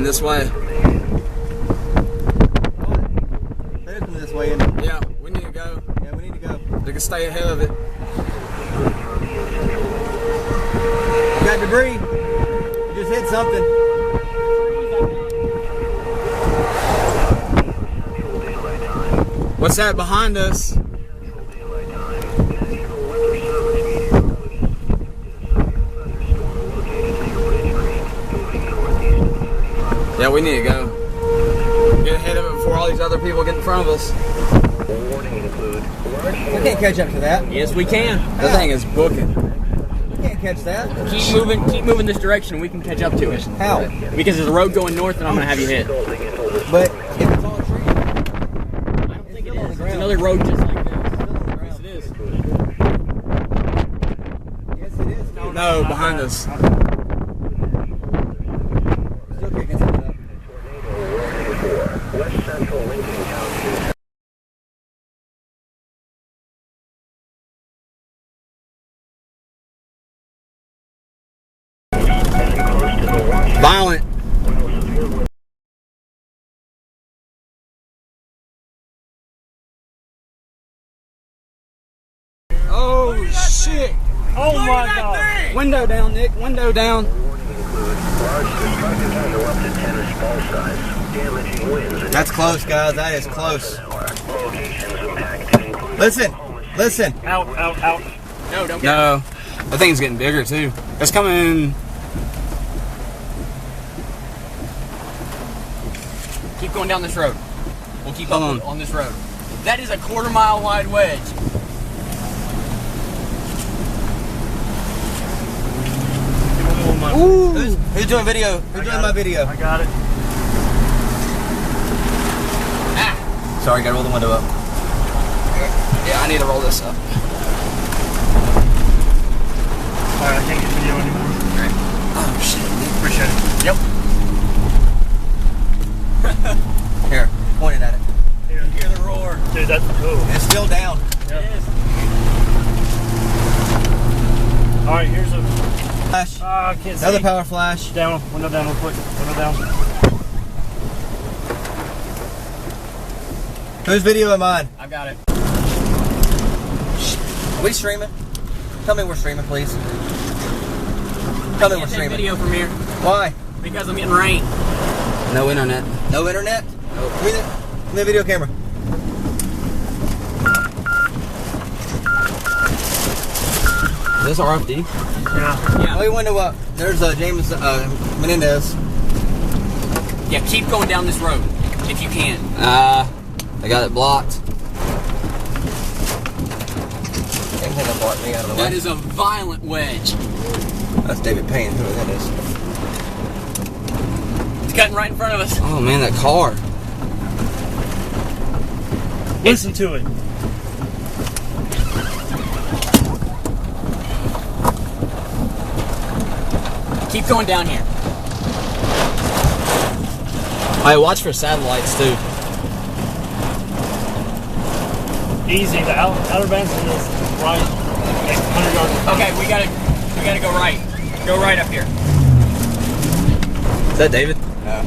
this way. They're coming this way, isn't it? Yeah, we need to go. Yeah, we need to go. They can stay ahead of it. We got debris. We just hit something. What's that behind us? Yeah, we need to go. Get ahead of it before all these other people get in front of us. We can't catch up to that. Yes, we can. The thing is booking. We can't catch that. Keep moving this direction and we can catch up to it. How? Because there's a road going north and I'm going to have you hit. But if it's on a tree, I don't think it is. There's another road just like this. Yes, it is. yes, it is. No, behind us. Still kicking something up. Violent. Oh shit! Oh my God! Window down, Nick. Window down. That's close, guys. That is close. Listen. Listen. Out. No, don't get No, that thing's getting bigger too. It's coming. Keep going down this road. We'll keep Hold up on. on this road. That is a 1/4 mile wide wedge. Ooh. Who's doing video? Who's doing my video? I got it. Ah. Sorry, gotta roll the window up. Yeah, I need to roll this up. Alright, I can't get video anymore. Oh shit. Appreciate it. Yep. Here, point it at it. Here, hear the roar. Dude, that's cool. It's still down. Yep. It is. Alright, here's a Flash. I can't see. Another power flash. Down, window down real quick. Window down. Whose video am I? I got it. Are we streaming? Tell me we're streaming, please. Tell me we're Can't take streaming. video from here Why? because I'm getting rain. No internet. No internet? Nope. Give me the video camera. Is this RFD? Yeah. Leave window up. There's James Menendez. Yeah, keep going down this road if you can. I got it blocked. James had to block me out of the way. That is a violent wedge. That's David Payne, who that is. It's cutting right in front of us. Oh man, that car. Listen to it. Keep going down here. Hey, watch for satellites too. Easy. The outer bands is right. Like 100 yards. Okay, we gotta go right. Go right up here. Is that David? No.